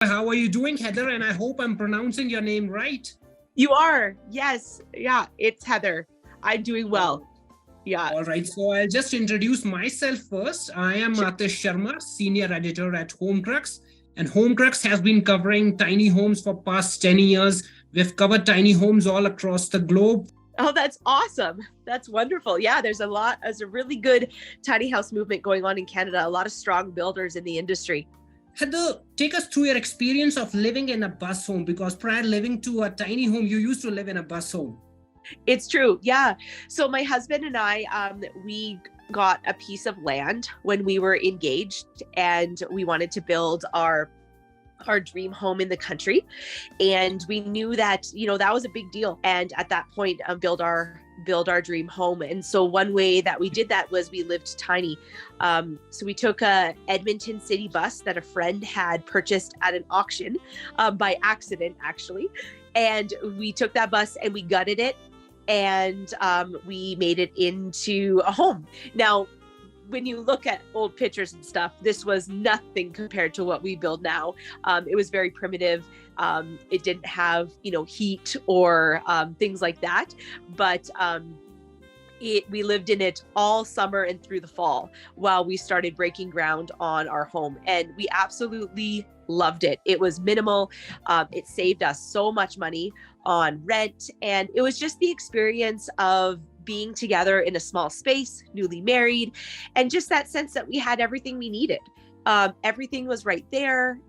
How are you doing, Heather? And I hope I'm pronouncing your name right. You are. Yes. Yeah, it's Heather. I'm doing well. Yeah. All right. So I'll just introduce myself first. I am Sure. Atish Sharma, Senior Editor at Homecrux. And Homecrux has been covering tiny homes for past 10 years. We've covered tiny homes all across the globe. Oh, that's awesome. That's wonderful. Yeah, there's a really good tiny house movement going on in Canada. A lot of strong builders in the industry. Heather, take us through your experience of living in a bus home, because prior living to a tiny home, you used to live in a bus home. It's true. Yeah. So my husband and I, we got a piece of land when we were engaged, and we wanted to build our dream home in the country. And we knew that, that was a big deal. And at that point, build our dream home. And so one way that we did that was we lived tiny. So we took a Edmonton city bus that a friend had purchased at an auction by accident, actually. And we took that bus and we gutted it, and we made it into a home. Now, when you look at old pictures and stuff, this was nothing compared to what we build now. It was very primitive. It didn't have, heat or things like that. But we lived in it all summer and through the fall while we started breaking ground on our home. And we absolutely loved it. It was minimal. It saved us so much money on rent. And it was just the experience of being together in a small space, newly married, and just that sense that we had everything we needed. Everything was right there.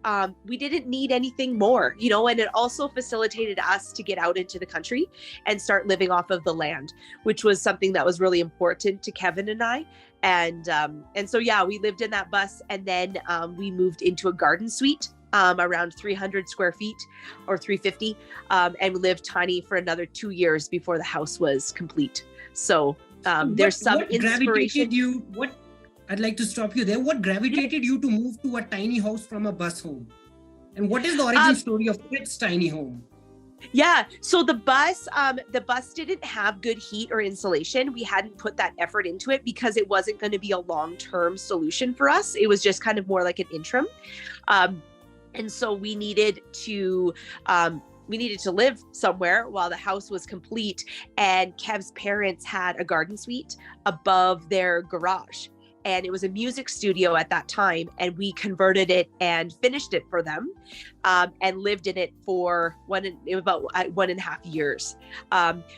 We didn't need anything more, and it also facilitated us to get out into the country and start living off of the land, which was something that was really important to Kevin and I. And so, yeah, we lived in that bus, and then we moved into a garden suite around 300 square feet or 350, and we lived tiny for another 2 years before the house was complete. So there's some inspiration. I'd like to stop you there. What gravitated you to move to a tiny house from a bus home? And what is the origin story of Fritz tiny home? Yeah. So the bus didn't have good heat or insulation. We hadn't put that effort into it because it wasn't going to be a long-term solution for us. It was just kind of more like an interim. And so we needed to live somewhere while the house was complete. And Kev's parents had a garden suite above their garage. And it was a music studio at that time. And we converted it and finished it for them, and lived in it for about 1.5 years.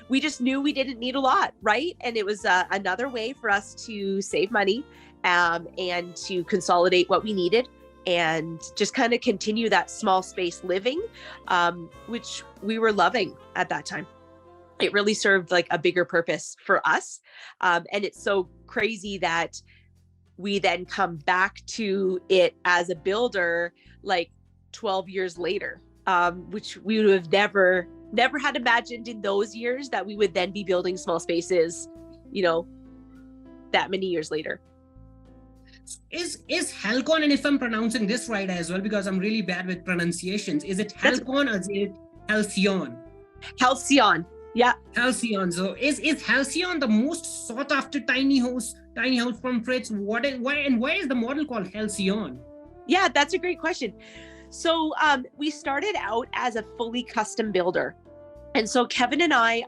We just knew we didn't need a lot, right? And it was another way for us to save money and to consolidate what we needed, and just kind of continue that small space living, which we were loving at that time. It really served like a bigger purpose for us. And it's so crazy that we then come back to it as a builder like 12 years later, which we would have never had imagined in those years that we would then be building small spaces, that many years later. Is Halcon, and if I'm pronouncing this right as well, because I'm really bad with pronunciations, is it Halcon or is it Halcyon? Halcyon. Yeah. Halcyon. So is Halcyon the most sought after tiny house from Fritz? Why is the model called Halcyon? Yeah, that's a great question. So we started out as a fully custom builder. And so Kevin and I,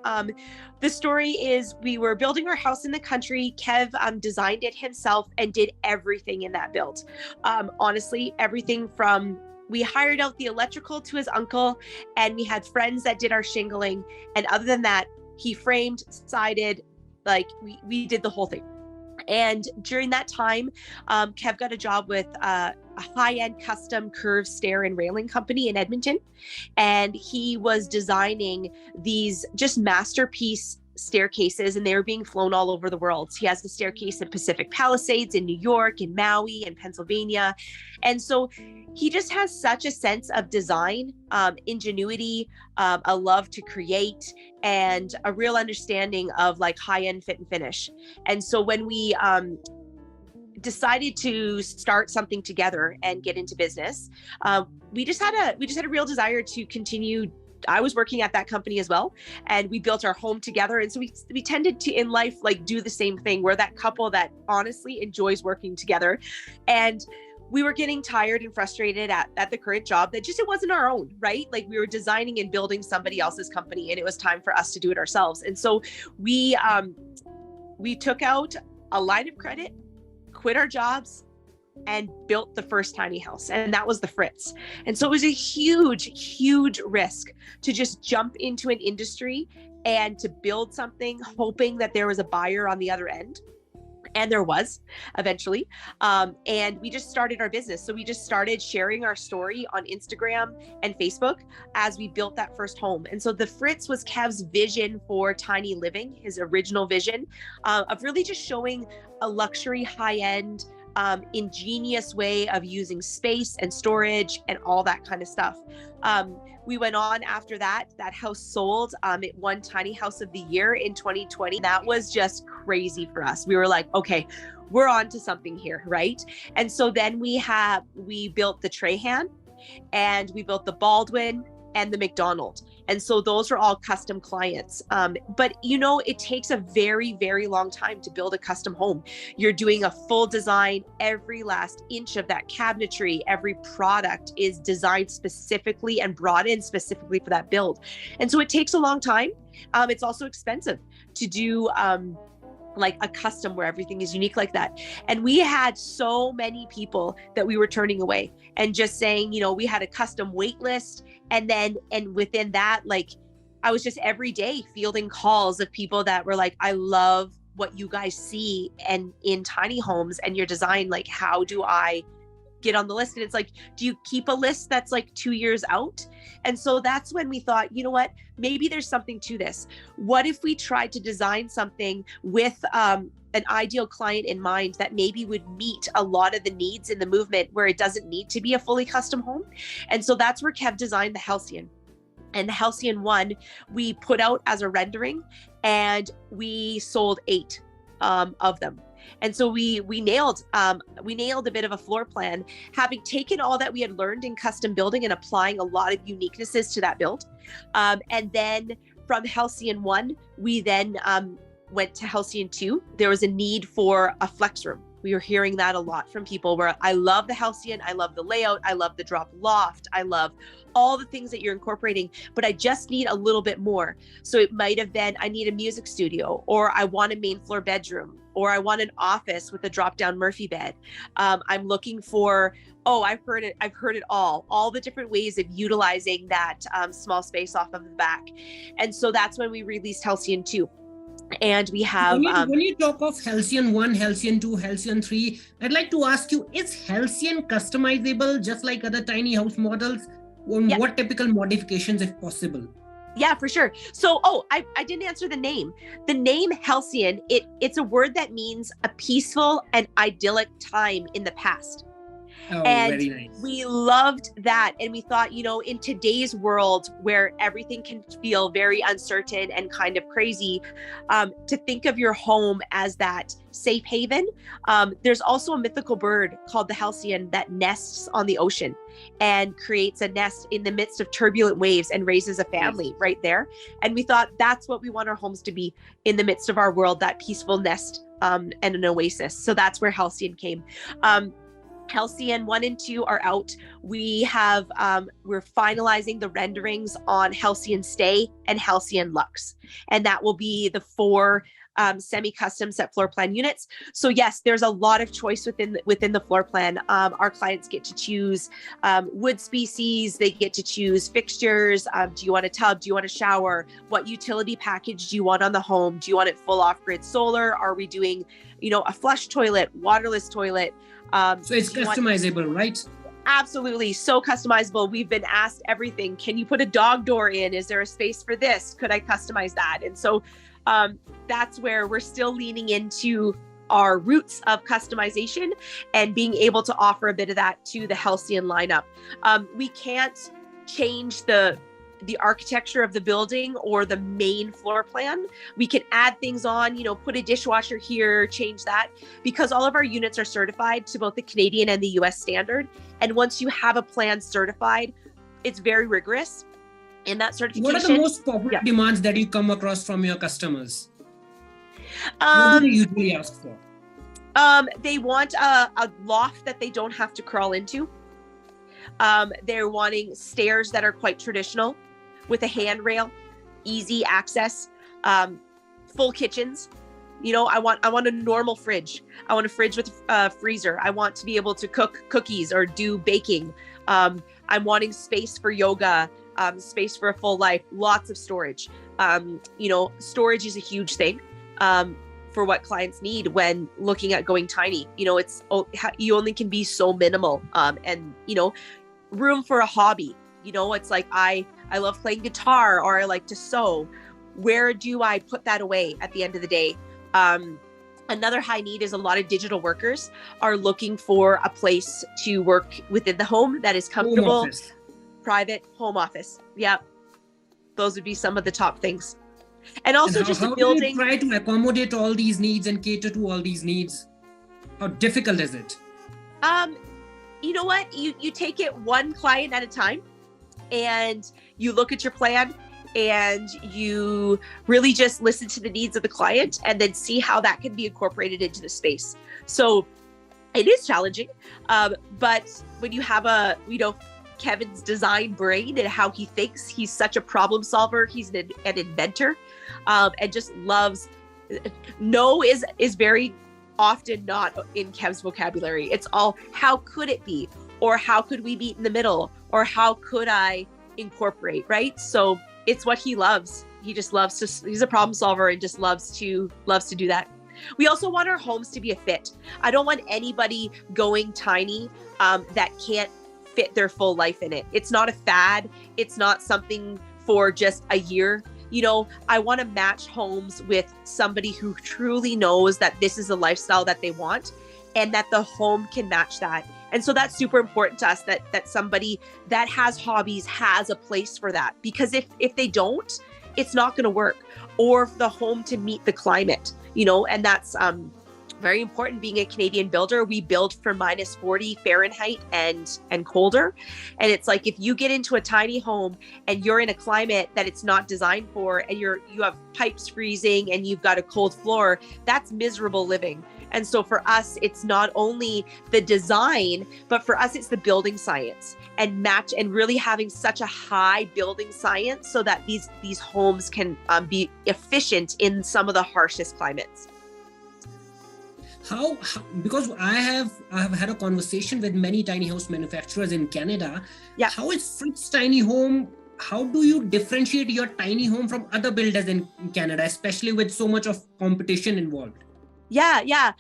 the story is we were building our house in the country. Kev designed it himself and did everything in that build. Honestly, everything from, we hired out the electrical to his uncle, and we had friends that did our shingling. And other than that, he framed, sided, like we did the whole thing. And during that time, Kev got a job with a high-end custom curved stair and railing company in Edmonton. And he was designing these just masterpiece staircases, and they were being flown all over the world. He has the staircase in Pacific Palisades, in New York, in Maui, in Pennsylvania. And so he just has such a sense of design, ingenuity, a love to create, and a real understanding of like high-end fit and finish. And so when we decided to start something together and get into business, we just had a real desire to continue. I was working at that company as well, and we built our home together. And so we tended to in life like do the same thing. We're that couple that honestly enjoys working together. And we were getting tired and frustrated at the current job that just, it wasn't our own, right? Like we were designing and building somebody else's company, and it was time for us to do it ourselves. And so we took out a line of credit, quit our jobs, and built the first tiny house. And that was the Fritz. And so it was a huge, huge risk to just jump into an industry and to build something, hoping that there was a buyer on the other end. And there was eventually. And we just started our business. So we just started sharing our story on Instagram and Facebook as we built that first home. And so the Fritz was Kev's vision for tiny living, his original vision of really just showing a luxury, high-end, ingenious way of using space and storage and all that kind of stuff. We went on after that house sold. It won Tiny House of the Year in 2020. That was just crazy for us. We were like, okay, we're on to something here, right? And so then we built the Trahan, and we built the Baldwin and the McDonald. And so those are all custom clients. But it takes a very, very long time to build a custom home. You're doing a full design. Every last inch of that cabinetry, every product is designed specifically and brought in specifically for that build. And so it takes a long time. It's also expensive to do like a custom where everything is unique like that. And we had so many people that we were turning away and just saying, we had a custom wait list. And within that, like, I was just every day fielding calls of people that were like, I love what you guys see and in tiny homes and your design. Like, how do I get on the list? And it's like, do you keep a list that's like 2 years out? And so that's when we thought, you know what, maybe there's something to this. What if we tried to design something with an ideal client in mind that maybe would meet a lot of the needs in the movement where it doesn't need to be a fully custom home? And so that's where Kev designed the Halcyon. And the Halcyon 1, we put out as a rendering, and we sold 8 of them. And so we nailed a bit of a floor plan, having taken all that we had learned in custom building and applying a lot of uniquenesses to that build. And then from Halcyon 1, we then went to Halcyon 2. There was a need for a flex room. We were hearing that a lot from people where I love the Halcyon, I love the layout, I love the drop loft, I love all the things that you're incorporating, but I just need a little bit more. So it might have been, I need a music studio, or I want a main floor bedroom, or I want an office with a drop down Murphy bed. I'm looking for, I've heard it all the different ways of utilizing that small space off of the back. And so that's when we released Halcyon 2. And we have when you talk of Halcyon 1, Halcyon 2, Halcyon 3, I'd like to ask you, is Halcyon customizable just like other tiny house models? Yeah. What typical modifications, if possible? Yeah, for sure. So, I didn't answer the name. The name Halcyon, it's a word that means a peaceful and idyllic time in the past. And very nice. We loved that. And we thought, in today's world where everything can feel very uncertain and kind of crazy, to think of your home as that safe haven. There's also a mythical bird called the Halcyon that nests on the ocean and creates a nest in the midst of turbulent waves and raises a family right there. And we thought that's what we want our homes to be, in the midst of our world, that peaceful nest and an oasis. So that's where Halcyon came. Halcyon 1 and 2 are out. We have, we're finalizing the renderings on Halcyon Stay and Halcyon Lux. And that will be the 4 semi-custom set floor plan units. So yes, there's a lot of choice within the floor plan. Our clients get to choose wood species. They get to choose fixtures. Do you want a tub? Do you want a shower? What utility package do you want on the home? Do you want it full off-grid solar? Are we doing, a flush toilet, waterless toilet? So it's customizable, right? Absolutely. So customizable. We've been asked everything. Can you put a dog door in? Is there a space for this? Could I customize that? And so that's where we're still leaning into our roots of customization and being able to offer a bit of that to the Halcyon lineup. We can't change the architecture of the building or the main floor plan. We can add things on, put a dishwasher here, change that, because all of our units are certified to both the Canadian and the US standard. And once you have a plan certified, it's very rigorous in that certification. What are the most popular demands that you come across from your customers? What do they usually ask for? They want a loft that they don't have to crawl into. They're wanting stairs that are quite traditional with a handrail, easy access, full kitchens. You know, I want a normal fridge. I want a fridge with a freezer. I want to be able to cook cookies or do baking. I'm wanting space for yoga, space for a full life, lots of storage. You know, storage is a huge thing for what clients need when looking at going tiny. You know, you only can be so minimal. And, you know, room for a hobby. You know, it's like I love playing guitar, or I like to sew. Where do I put that away at the end of the day? Another high need is a lot of digital workers are looking for a place to work within the home that is comfortable, private home office. Yeah. Those would be some of the top things. And also and just how building. do you try to accommodate all these needs and cater to all these needs? How difficult is it? You know what? You take it one client at a time, and you look at your plan, and you really just listen to the needs of the client and then see how that can be incorporated into the space. So it is challenging, but when you have Kevin's design brain and how he thinks, he's such a problem solver. He's an inventor, and just loves. No is very often not in Kev's vocabulary. It's all, how could it be, or how could we meet in the middle, or how could I incorporate, right? So it's what he loves. He just loves to, he's a problem solver and just loves to do that. We also want our homes to be a fit. I don't want anybody going tiny that can't fit their full life in it. It's not a fad. It's not something for just a year. You know, I want to match homes with somebody who truly knows that this is a lifestyle that they want, and that the home can match that. And so that's super important to us, that somebody that has hobbies has a place for that. Because if they don't, it's not going to work. Or for the home to meet the climate, you know, and that's very important. Being a Canadian builder, we build for minus 40 Fahrenheit and colder. And it's like, if you get into a tiny home and you're in a climate that it's not designed for, and you have pipes freezing and you've got a cold floor, that's miserable living. And so for us, it's not only the design, but for us, it's the building science and really having such a high building science so that these homes can be efficient in some of the harshest climates. How because I have had a conversation with many tiny house manufacturers in Canada. Yeah. How is Fritz tiny home? How do you differentiate your tiny home from other builders in Canada, especially with so much of competition involved? Yeah.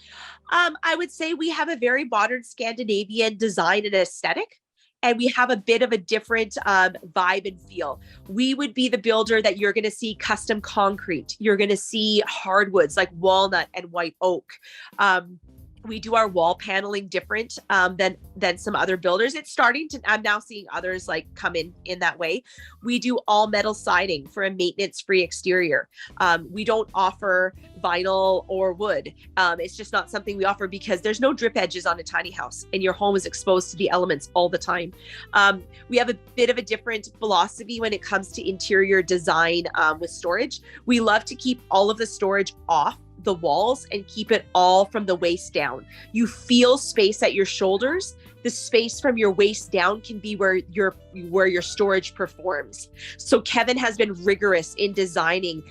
I would say we have a very modern Scandinavian design and aesthetic, and we have a bit of a different vibe and feel. We would be the builder that you're going to see custom concrete. You're going to see hardwoods like walnut and white oak. We do our wall paneling different than some other builders. It's starting to, I'm now seeing others like come in that way. We do all metal siding for a maintenance-free exterior. We don't offer vinyl or wood. It's just not something we offer because there's no drip edges on a tiny house and your home is exposed to the elements all the time. We have a bit of a different philosophy when it comes to interior design with storage. We love to keep all of the storage off the walls and keep it all from the waist down. You feel space at your shoulders. The space from your waist down can be where your storage performs. So Kevin has been rigorous in designing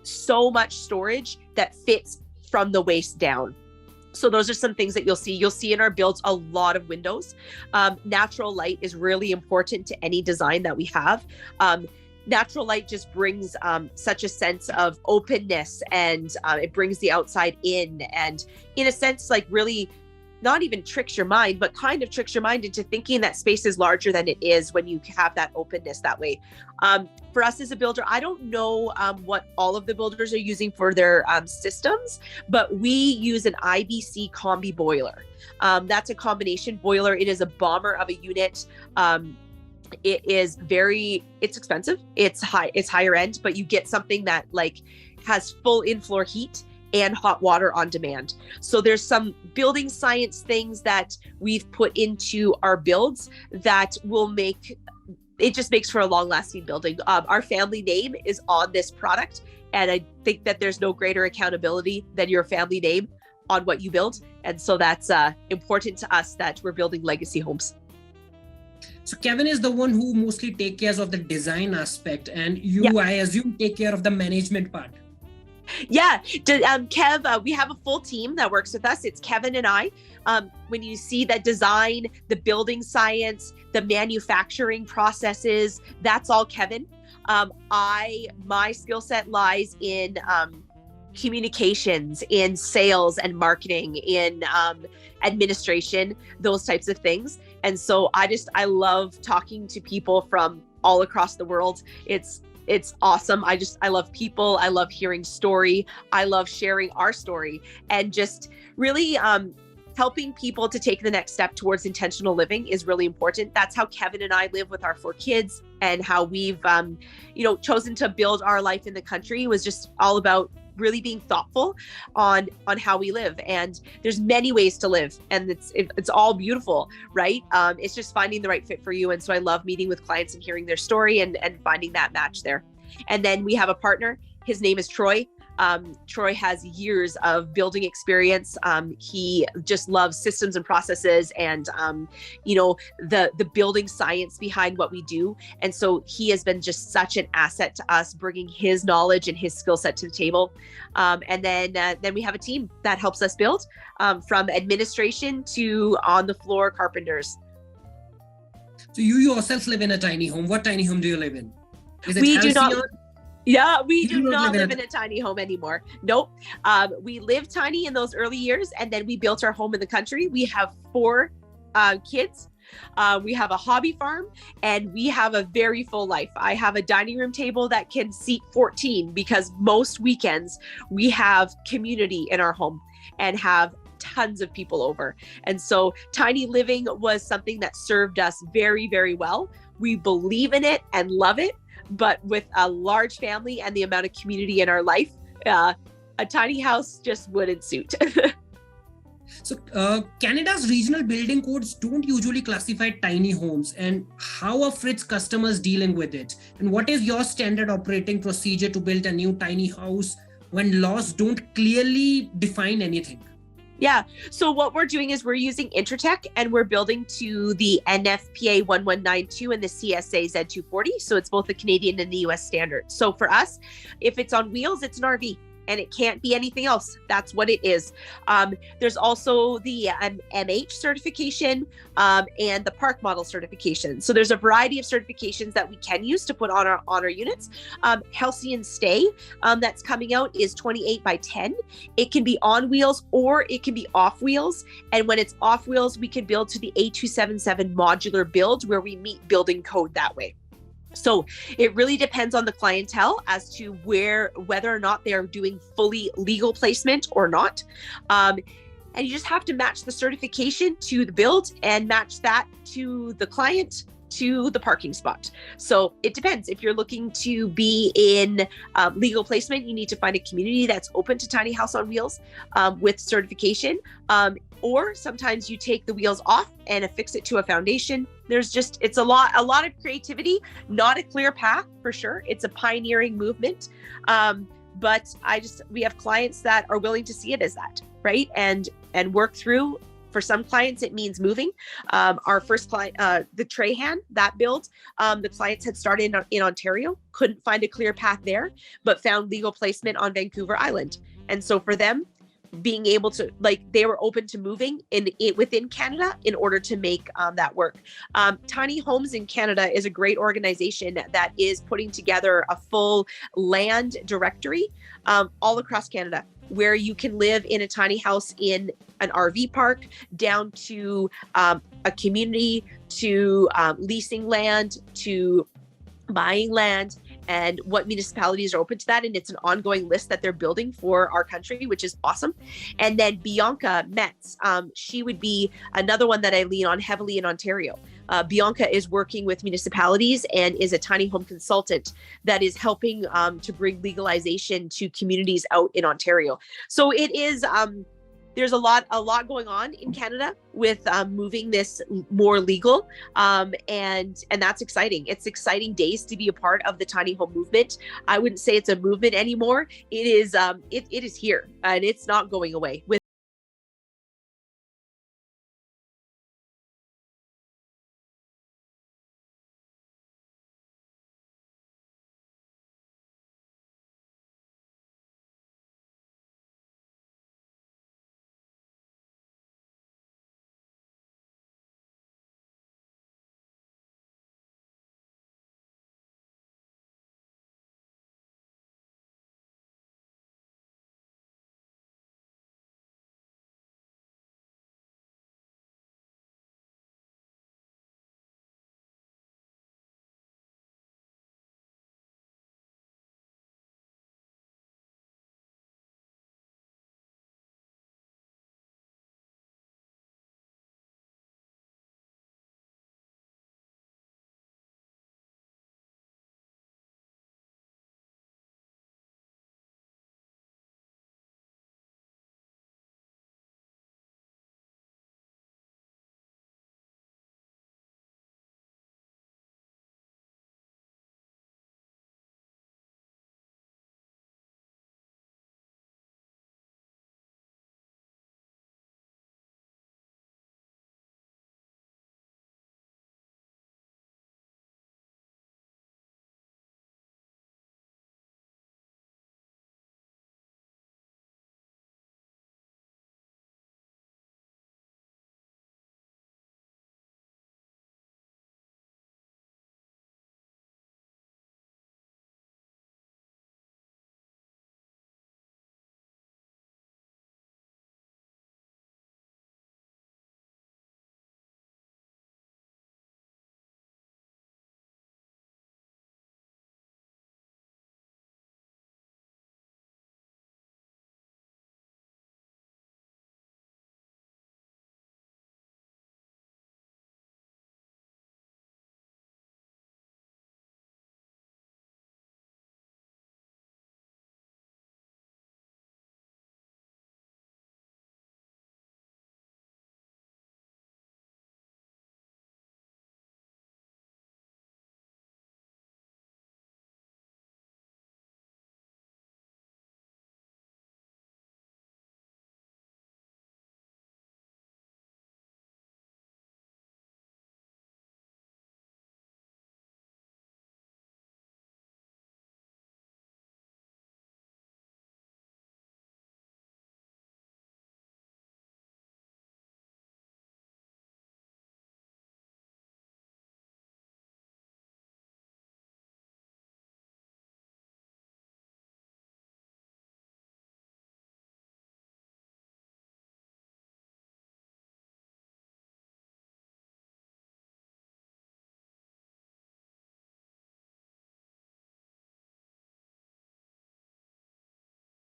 so much storage that fits from the waist down. So those are some things that you'll see. You'll see in our builds a lot of windows. Natural light is really important to any design that we have. Natural light just brings such a sense of openness, and it brings the outside in, and in a sense, like really not even tricks your mind, but kind of tricks your mind into thinking that space is larger than it is when you have that openness that way. For us as a builder, I don't know what all of the builders are using for their systems, but we use an IBC combi boiler. That's a combination boiler. It is a bomber of a unit. It's expensive. It's higher end, but you get something that like has full in-floor heat and hot water on demand. So there's some building science things that we've put into our builds that will it just makes for a long-lasting building. Our family name is on this product, and I think that there's no greater accountability than your family name on what you build. And so that's important to us that we're building legacy homes. So Kevin is the one who mostly take care of the design aspect, and you, Yeah. I assume, take care of the management part. Yeah, Kev, we have a full team that works with us. It's Kevin and I. When you see that design, the building science, the manufacturing processes, that's all Kevin. My skill set lies in communications, in sales and marketing, in administration, those types of things. And so I love talking to people from all across the world. It's awesome. I love people. I love hearing story. I love sharing our story and just really helping people to take the next step towards intentional living is really important. That's how Kevin and I live with our 4 kids, and how we've chosen to build our life in the country was just all about really being thoughtful on how we live. And there's many ways to live, and it's all beautiful, right? It's just finding the right fit for you. And so I love meeting with clients and hearing their story and finding that match there. And then we have a partner. His name is Troy. Troy has years of building experience. He just loves systems and processes and, the building science behind what we do. And so he has been just such an asset to us, bringing his knowledge and his skill set to the table. And then we have a team that helps us build, from administration to on the floor carpenters. So you yourself live in a tiny home. What tiny home do you live in? Is it We do not. Halcyon? Yeah, we You do don't not live live in in a tiny home anymore. Nope. We lived tiny in those early years, and then we built our home in the country. We have 4 kids. We have a hobby farm, and we have a very full life. I have a dining room table that can seat 14 because most weekends we have community in our home and have tons of people over. And so tiny living was something that served us very, very well. We believe in it and love it. But with a large family and the amount of community in our life, a tiny house just wouldn't suit. So Canada's regional building codes don't usually classify tiny homes. And how are Fritz customers dealing with it? And what is your standard operating procedure to build a new tiny house when laws don't clearly define anything? Yeah. So what we're doing is we're using Intertech, and we're building to the NFPA 1192 and the CSA Z240. So it's both the Canadian and the US standard. So for us, if it's on wheels, it's an RV. And it can't be anything else. That's what it is. There's also the MH certification and the park model certification. So there's a variety of certifications that we can use to put on our units. Halcyon Stay that's coming out is 28 by 10. It can be on wheels or it can be off wheels. And when it's off wheels, we can build to the A277 modular build where we meet building code that way. So it really depends on the clientele as to whether or not they're doing fully legal placement or not. And you just have to match the certification to the build and match that to the client to the parking spot. So it depends. If you're looking to be in legal placement, you need to find a community that's open to tiny house on wheels with certification. Or sometimes you take the wheels off and affix it to a foundation. It's a lot of creativity, not a clear path for sure. It's a pioneering movement. But we have clients that are willing to see it as that, right? And work through. For some clients, it means moving. Our first client, the Trahan, that build, the clients had started in Ontario, couldn't find a clear path there, but found legal placement on Vancouver Island. And so for them, being able to, they were open to moving within Canada in order to make that work. Tiny Homes in Canada is a great organization that is putting together a full land directory all across Canada, where you can live in a tiny house in an RV park, down to a community, to leasing land, to buying land, and what municipalities are open to that. And it's an ongoing list that they're building for our country, which is awesome. And then Bianca Metz, she would be another one that I lean on heavily in Ontario. Bianca is working with municipalities and is a tiny home consultant that is helping to bring legalization to communities out in Ontario. So it is, there's a lot going on in Canada with moving this more legal, and that's exciting. It's exciting days to be a part of the tiny home movement. I wouldn't say it's a movement anymore. It is here, and it's not going away.